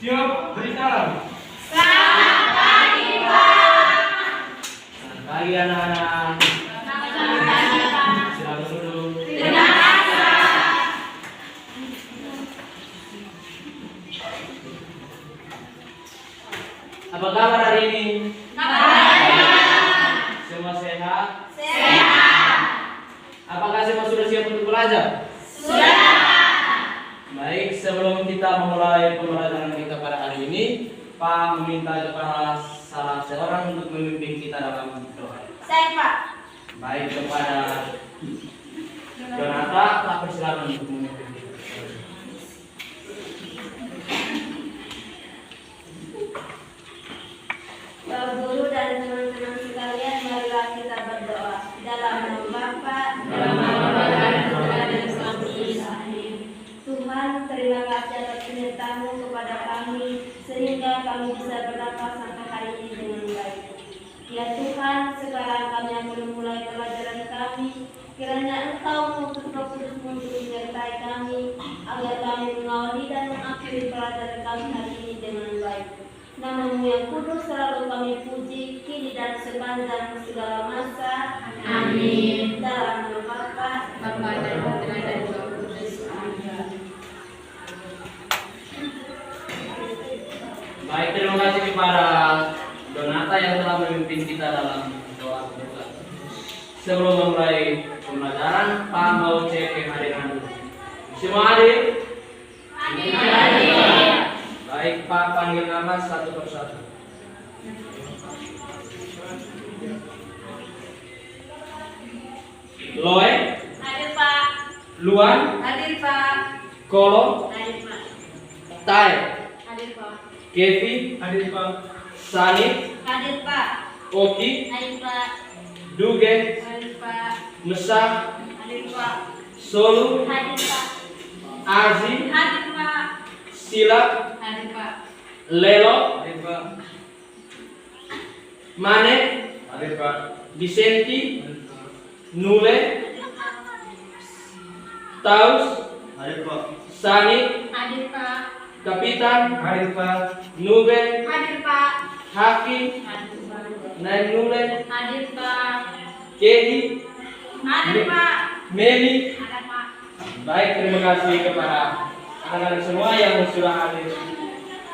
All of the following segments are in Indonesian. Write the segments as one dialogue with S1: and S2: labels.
S1: Siap, beri salam.
S2: Selamat pagi, Pak.
S1: Selamat pagi anak-anak.
S2: Selamat pagi, Pak.
S1: Silakan duduk.
S2: Terima kasih, Pak.
S1: Apa kabar hari ini?
S2: Baik.
S1: Semua sehat?
S2: Sehat.
S1: Apakah semua sudah siap untuk belajar?
S2: Sudah.
S1: Baik, sebelum kita memulai pembelajaran kita pada hari ini, Pak meminta kepada salah seorang untuk memimpin kita dalam doa.
S2: Saya, Pak.
S1: Baik, kepada Donata, Pak persilakan untuk memimpin kita.
S2: Bapak Guru dan teman-teman sekalian, marilah kita berdoa. Dalam nama Bapa, dalam nama Putra dan Roh Kudus. Amin. Tuhan, terima kasih atas penyertaan-Mu kepada kami, sehingga kami bisa bernapas sampai hari ini dengan baik. Ya Tuhan, sekarang kami akan memulai pelajaran kami. Kiranya Engkau mengutus Roh Kudus untuk menyertai kami, agar kami mengawali dan mengakhiri pelajaran kami hari ini dengan baik. Nama-Mu yang kudus selalu kami puji, kini dan sepanjang segala masa. Amin. Dalam nama Bapa, dan Putra dan Roh Kudus. Amin.
S1: Baik, terima kasih kepada Donata yang telah memimpin kita dalam doa pembuka. Sebelum memulai pembelajaran, Pak mau cek kehadiran dulu. Semua hadir?
S2: Hadir.
S1: Baik, Pak panggil nama satu persatu. Loe,
S2: Hadir, Pak.
S1: Luan,
S2: Hadir, Pak.
S1: Kolo,
S2: Hadir, Pak.
S1: Tai,
S2: Hadir, Pak.
S1: Kevi,
S3: Hadir Pak.
S1: Sani,
S2: Hadir, Pak.
S1: Oki,
S2: Hadir, Pak.
S1: Duge,
S2: Hadir, Pak.
S1: Nusa,
S2: Hadir, Pak.
S1: Solu,
S2: Hadir, Pak.
S1: Azi,
S2: Hadir, Pak.
S1: Sila,
S2: Hadir, Pak.
S1: Lelo,
S3: Hadir Pak.
S1: Mane,
S3: Hadir Pak.
S1: Vicenti, Nule, Taus,
S3: Hadir Pak.
S1: Sani,
S2: Hadir, Pak.
S1: Kapitan,
S3: Hadir Pak.
S1: Nube,
S2: Hadir, Pak.
S1: Haki,
S2: Hadir, Pak.
S1: Naim Nule,
S2: Hadir, Pak.
S1: Kehi,
S2: Hadir, Pak.
S1: Meli.
S2: Hadir, Pak.
S1: Baik, terima kasih kepada anak-anak semua yang sudah hadir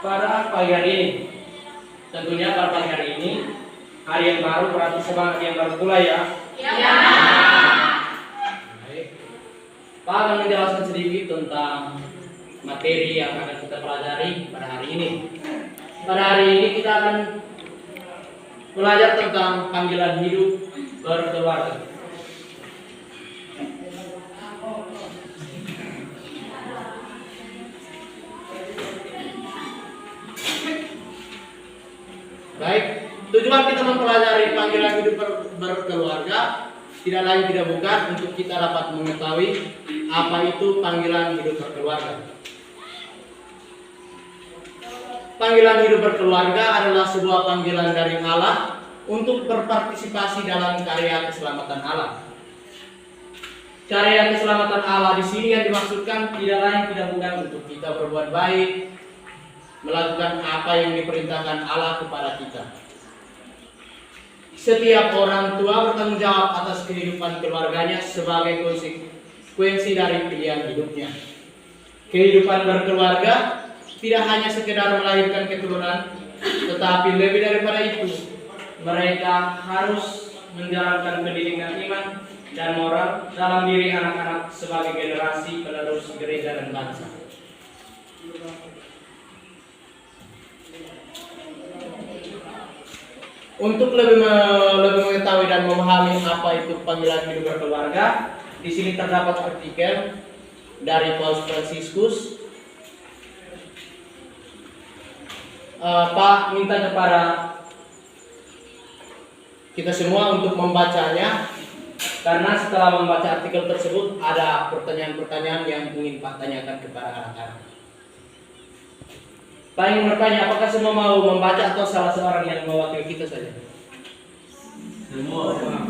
S1: pada pagi hari ini. Tentunya pada pagi hari ini hari yang baru, berarti semangat yang baru pula ya.
S2: Ya.
S1: Baik. Pak akan menjelaskan sedikit tentang materi yang akan kita pelajari pada hari ini. Pada hari ini kita akan belajar tentang panggilan hidup berkeluarga. Baik, tujuan kita mempelajari panggilan hidup berkeluarga tidak lain tidak bukan untuk kita dapat mengetahui apa itu panggilan hidup berkeluarga. Panggilan hidup berkeluarga adalah sebuah panggilan dari Allah untuk berpartisipasi dalam karya keselamatan Allah. Karya keselamatan Allah di sini yang dimaksudkan tidak lain tidak bukan untuk kita berbuat baik, melakukan apa yang diperintahkan Allah kepada kita. Setiap orang tua bertanggung jawab atas kehidupan keluarganya sebagai konsekuensi dari pilihan hidupnya. Kehidupan berkeluarga tidak hanya sekedar melahirkan keturunan, tetapi lebih daripada itu, mereka harus menjalankan pendidikan iman dan moral dalam diri anak-anak sebagai generasi penerus gereja dan bangsa. Untuk lebih mengetahui dan memahami apa itu panggilan hidup berkeluarga, di sini terdapat artikel dari Paus Fransiskus. Pak minta kepada kita semua untuk membacanya, karena setelah membaca artikel tersebut ada pertanyaan-pertanyaan yang ingin Pak tanyakan kepada anak-anak. Pak ingin bertanya, apakah semua mau membaca atau salah seorang yang mewakili kita saja?
S3: Semua Pak.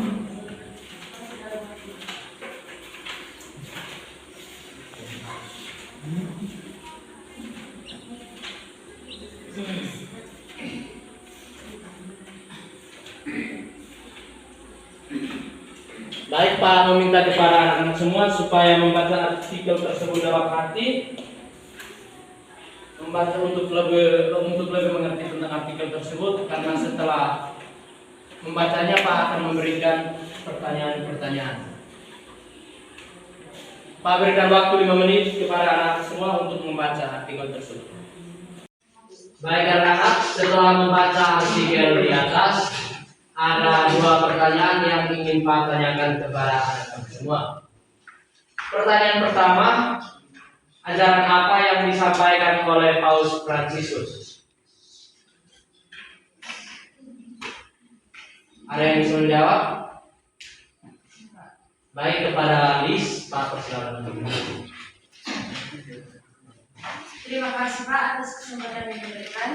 S1: Pak meminta kepada anak-anak semua supaya membaca artikel tersebut dalam hati, membaca untuk lebih mengerti tentang artikel tersebut, karena setelah membacanya Pak akan memberikan pertanyaan-pertanyaan. Pak berikan waktu 5 menit kepada anak semua untuk membaca artikel tersebut. Baik anak-anak, setelah membaca artikel di atas, ada 2 pertanyaan yang ingin Pak tanyakan kepada anak-anak semua. Pertanyaan pertama, ajaran apa yang disampaikan oleh Paus Fransiskus? Ada yang bisa menjawab? Baik, kepada Liz, Pak persilakan.
S2: Terima kasih Pak atas kesempatan yang diberikan.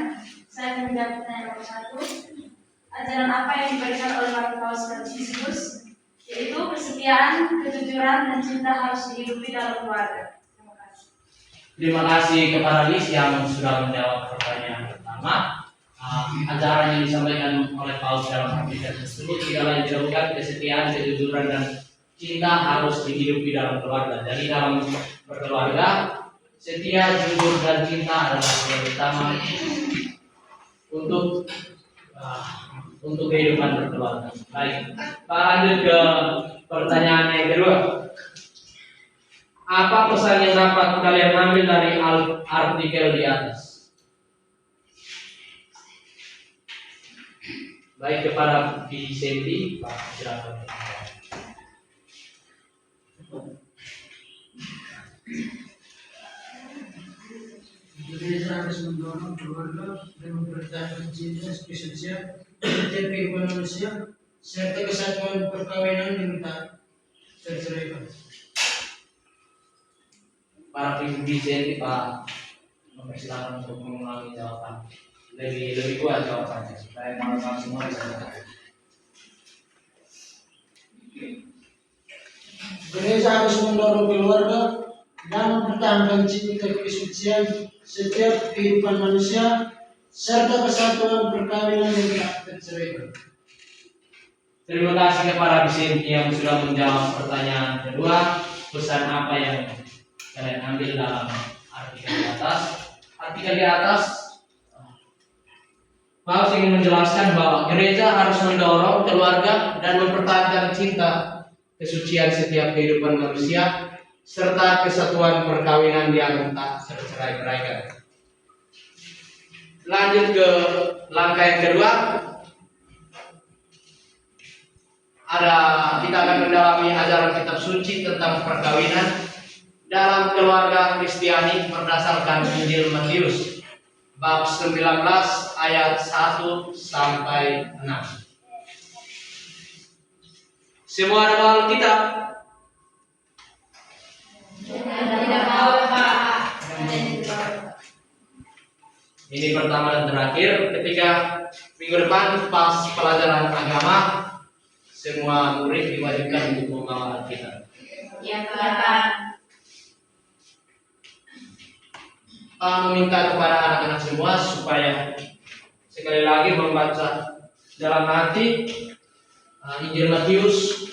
S2: Saya akan menjawab pertanyaan nomor 1. Ajaran apa yang diberikan oleh Paus Fransiskus? Yaitu kesetiaan, kejujuran, dan cinta harus dihidupi dalam keluarga. Terima kasih.
S1: Terima kasih kepada Liz yang sudah menjawab pertanyaan pertama. Ajaran yang disampaikan oleh Paus dalam artikel tersebut tidak lain tidak bukan kesetiaan, kejujuran, dan cinta harus dihidupi dalam keluarga. Jadi dalam berkeluarga, setia, jujur, dan cinta adalah yang utama untuk kehidupan berkeluarga. Baik, Pak lanjut ke pertanyaan yang kedua. Apa pesan yang dapat kalian ambil dari artikel di atas? Baik, kepada Vicenti, Pak silakan.
S4: Gereja harus mendorong keluarga dan mempertahankan cinta, kesucian, setiap kehidupan manusia, serta kesatuan perkawinan yang tak terceraikan.
S1: Para Vicenti, Pak mempersilakan untuk mengulangi jawaban. Lebih kuat jawabannya supaya kawan-kawan semua bisa mendengar.
S4: Gereja harus mendorong keluarga dan mempertahankan cinta, kesucian, setiap kehidupan manusia, serta kesatuan perkawinan yang tak terceraikan.
S1: Terima kasih kepada Vicenti yang sudah menjawab pertanyaan kedua. Pesan apa yang kalian ambil dalam artikel di atas? Artikel di atas, Paus ingin menjelaskan bahwa gereja harus mendorong keluarga dan mempertahankan cinta, kesucian setiap kehidupan manusia, serta kesatuan perkawinan yang tak tercerai-beraikan. Lanjut ke langkah yang kedua. Kita akan mendalami ajaran kitab suci tentang perkawinan dalam keluarga Kristiani berdasarkan Injil Matius bab 19 ayat 1 sampai 6. Semua ada bawa Alkitab?
S2: Tidak tahu Pak.
S1: Ini pertama dan terakhir. Ketika minggu depan pas pelajaran agama, semua murid diwajibkan untuk membawa Alkitab.
S2: Ya Pak.
S1: Pak meminta kepada anak-anak semua supaya sekali lagi membaca dalam hati Injil Matius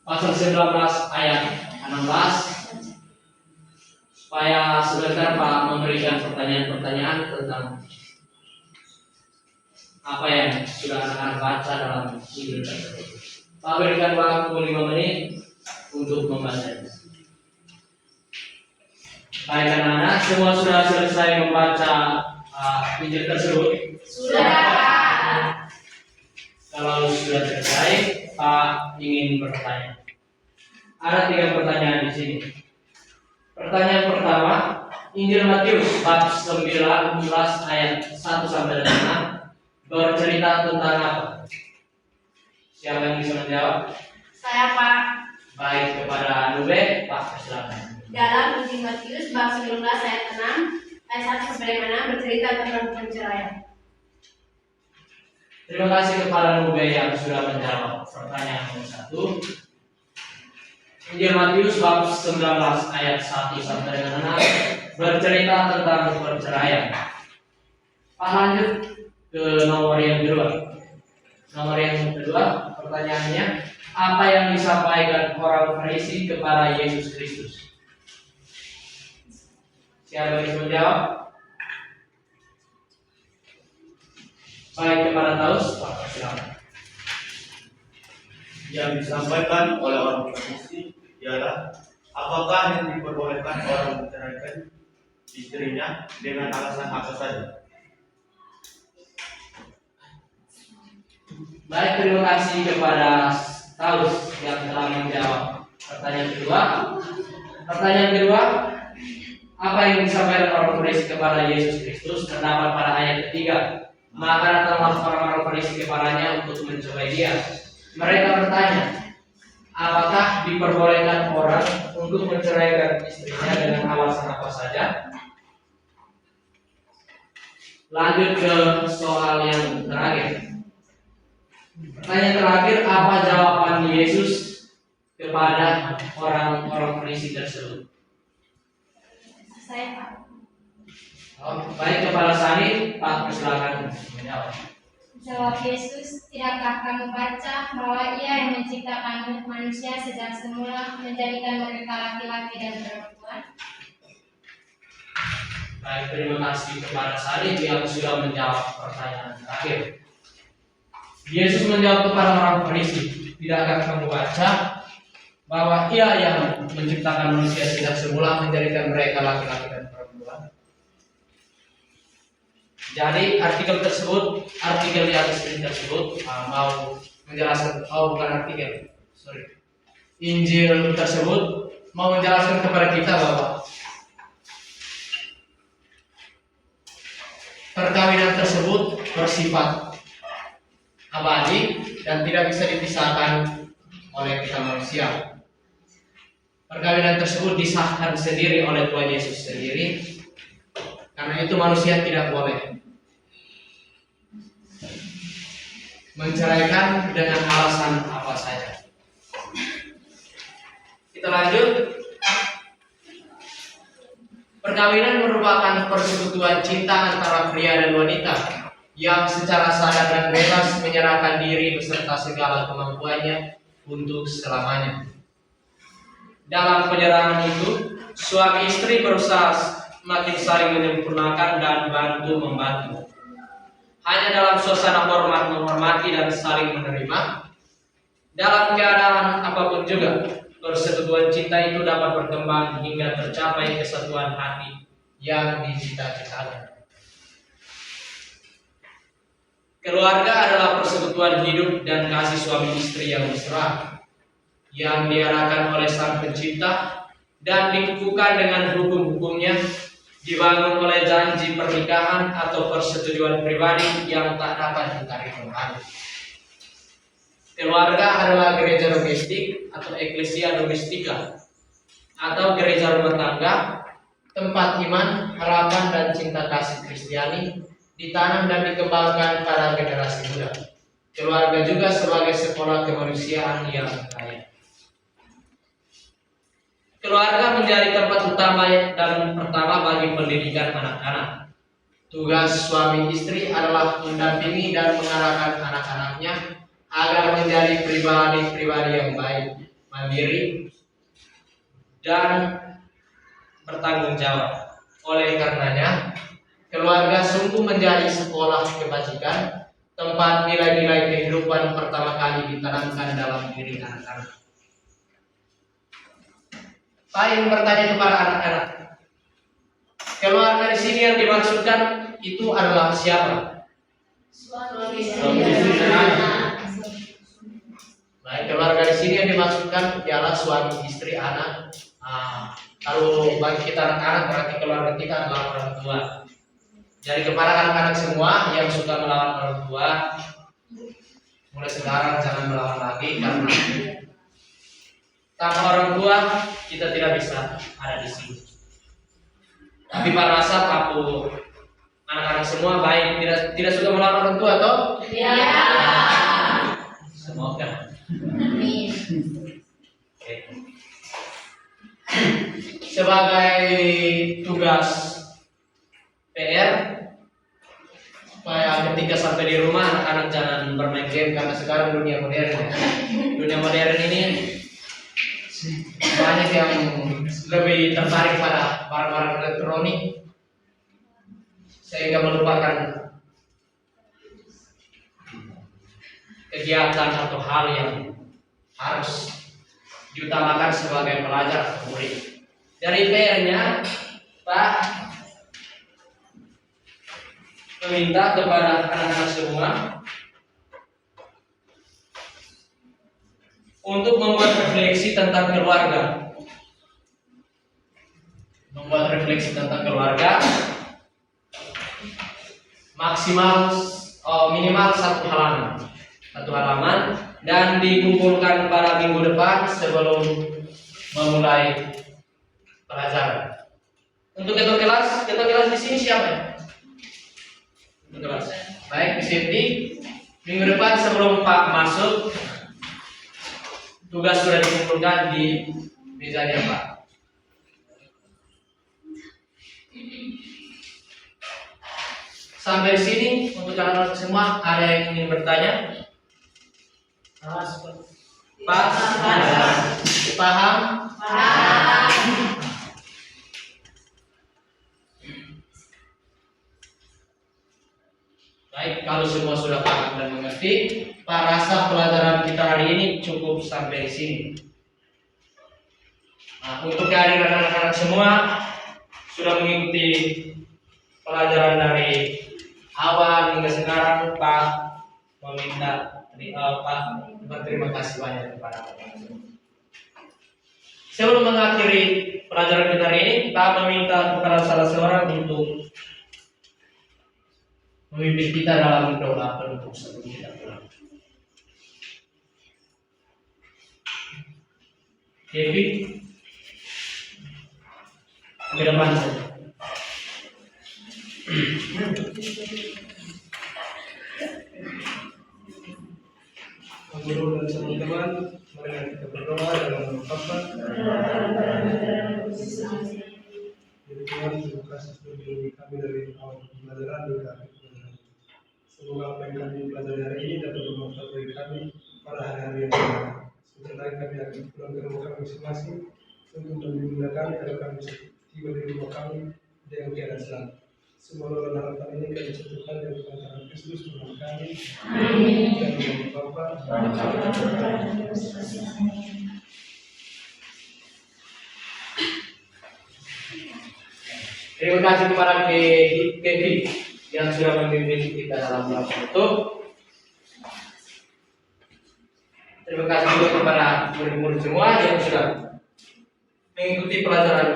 S1: pasal 19 ayat 16, supaya sebentar Pak memberikan pertanyaan-pertanyaan tentang apa yang sudah anak-anak baca dalam Injil tersebut. Pak berikan waktu 5 menit untuk membacanya. Baik anak-anak, semua sudah selesai membaca Injil tersebut?
S2: Sudah.
S1: Kalau sudah selesai, Pak ingin bertanya. Ada 3 pertanyaan di sini. Pertanyaan pertama, Injil Matius bab 19 ayat 1 sampai 6 bercerita tentang apa? Siapa yang bisa menjawab?
S2: Saya Pak.
S1: Baik, kepada Nube, Pak silakan.
S2: Dalam Injil Matius bab 19 ayat 6 ayat 1 sampai 6 bercerita tentang perceraian.
S1: Terima kasih kepada Nube yang sudah menjawab pertanyaan nomor 1. Injil Matius bab 19 ayat 1 sampai 6 bercerita tentang perceraian. Pak lanjut ke nomor yang kedua. Nomor yang kedua, pertanyaannya, apa yang disampaikan orang Farisi kepada Yesus Kristus? Siapa yang bisa menjawab? Baik, kepada Taus, Pak, silakan.
S3: Yang disampaikan oleh orang Farisi ialah apakah yang diperbolehkan orang menceraikan istrinya dengan alasan apa saja?
S1: Baik, terima kasih kepada Taus yang telah menjawab pertanyaan kedua. Pertanyaan kedua, apa yang disampaikan orang Farisi kepada Yesus Kristus terdapat pada ayat ketiga. Maka datanglah orang-orang Farisi kepadanya untuk mencobai dia. Mereka bertanya, apakah diperbolehkan orang untuk menceraikan istrinya dengan alasan apa saja? Lanjut ke soal yang terakhir. Pertanyaan terakhir, apa jawaban Yesus kepada orang-orang Farisi tersebut?
S2: Saya Pak.
S1: Oh, baik, Kepala Sani, Pak, silakan menjawab.
S5: Jawab Yesus, tidakkah kamu baca bahwa Ia yang menciptakan manusia sejak semula, menjadikan mereka laki-laki dan perempuan?
S1: Baik, terima kasih kepada Sani yang sudah menjawab pertanyaan terakhir. Yesus menjawab kepada orang Farisi, tidakkah kamu baca bahwa Ia yang menciptakan manusia sejak semula, menjadikan mereka laki-laki dan perempuan? Jadi artikel di atas ini tersebut mau menjelaskan, Injil tersebut mau menjelaskan kepada kita bahwa perkawinan tersebut bersifat abadi dan tidak bisa dipisahkan oleh kita manusia. Perkawinan tersebut disahkan sendiri oleh Tuhan Yesus sendiri. Karena itu manusia tidak boleh menceraikan dengan alasan apa saja. Kita lanjut. Perkawinan merupakan persekutuan cinta antara pria dan wanita yang secara sadar dan bebas menyerahkan diri beserta segala kemampuannya untuk selamanya. Dalam penyerahan itu, suami istri berusaha makin saling menyempurnakan dan bantu membantu. Hanya dalam suasana hormat menghormati dan saling menerima. Dalam keadaan apapun juga, persekutuan cinta itu dapat berkembang hingga tercapai kesatuan hati yang dicita-citakan. Keluarga adalah persekutuan hidup dan kasih suami istri yang mesra, yang diarahkan oleh Sang Pencipta dan dikukuhkan dengan hukum-hukumnya, dibangun oleh janji pernikahan atau persetujuan pribadi yang tak dapat ditarik kembali. Keluarga adalah gereja domestik atau eklesia domestika atau gereja rumah tangga, tempat iman, harapan dan cinta kasih Kristiani ditanam dan dikembangkan pada generasi muda. Keluarga juga sebagai sekolah kemanusiaan yang kaya. Keluarga menjadi tempat utama dan pertama bagi pendidikan anak-anak. Tugas suami istri adalah mendampingi dan mengarahkan anak-anaknya agar menjadi pribadi-pribadi yang baik, mandiri, dan bertanggung jawab. Oleh karenanya, keluarga sungguh menjadi sekolah kebajikan, tempat nilai-nilai kehidupan pertama kali ditanamkan dalam diri anak-anak. Pak yang bertanya kepada anak-anak, keluarga di sini yang dimaksudkan itu adalah siapa?
S2: Suami
S1: istri dan anak. Baik, keluarga di sini yang dimaksudkan ialah suami, istri, anak. Kalau bagi kita anak-anak berarti keluarga kita adalah orang tua. Jadi kepada anak-anak semua yang suka melawan orang tua, mulai sekarang jangan melawan lagi karena tanpa orang tua kita tidak bisa ada di sini. Tapi Pak Rasa, Papu, anak-anak semua baik, tidak suka melawan orang tua, toh?
S2: Ya.
S1: Semoga.
S5: Amin.
S1: Oke. Sebagai tugas PR supaya ketika sampai di rumah anak-anak jangan bermain game karena sekarang dunia modern ya. Dunia modern ini banyak yang lebih tertarik pada barang-barang elektronik sehingga melupakan kegiatan atau hal yang harus diutamakan sebagai pelajar atau murid. Dari PR-nya, Pak meminta kepada anak-anak semua untuk membuat refleksi tentang keluarga. Membuat refleksi tentang keluarga maksimal minimal satu halaman dan dikumpulkan pada minggu depan sebelum memulai pelajaran. Untuk ketua kelas di sini siapa ya? Ketua kelas. Baik, di sini minggu depan sebelum Pak masuk, tugas sudah dikumpulkan di mejanya Pak. Sampai sini untuk anak-anak semua ada yang ingin bertanya? Pas? Paham? Baik, kalau semua sudah paham dan mengerti, Pak rasa pelajaran kita hari ini cukup sampai di sini. Nah, untuk kehadiran anak-anak semua sudah mengikuti pelajaran dari awal hingga sekarang, Pak meminta Pak berterima kasih banyak kepada anak-anak semua. Sebelum mengakhiri pelajaran kita hari ini, Pak meminta kepada salah seorang untuk memimpin kita dalam doa penutup sebelum kita pulang. Devi, ke depan saja.
S6: Guru dan teman-teman, mari kita berdoa dalam nama Bapa. Jadi Tuhan, terima kasih sudah melindungi kami dari awal pembelajaran hingga akhir pembelajaran. Semoga apa yang kami pelajari hari ini dapat bermanfaat bagi kami pada hari-hari yang akan datang. Sebentar lagi kami akan pulang ke rumah kami masing-masing untuk membina kami agar kami bisa tiba di rumah kami dengan keadaan selamat. Semua doa dan harapan ini kami satukan dengan Tuhan Kristus Tuhan kami. Amin. Dan dengan Bapa.
S1: Terima kasih kepada Kevin yang sudah memimpin kita dalam doa penutup. Terima kasih juga kepada murid-murid semua yang sudah mengikuti pelajaran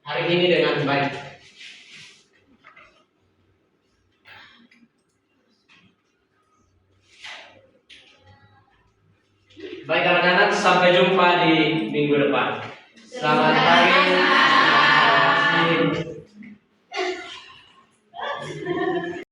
S1: hari ini dengan baik. Baik anak-anak, sampai jumpa di minggu depan. Selamat pagi.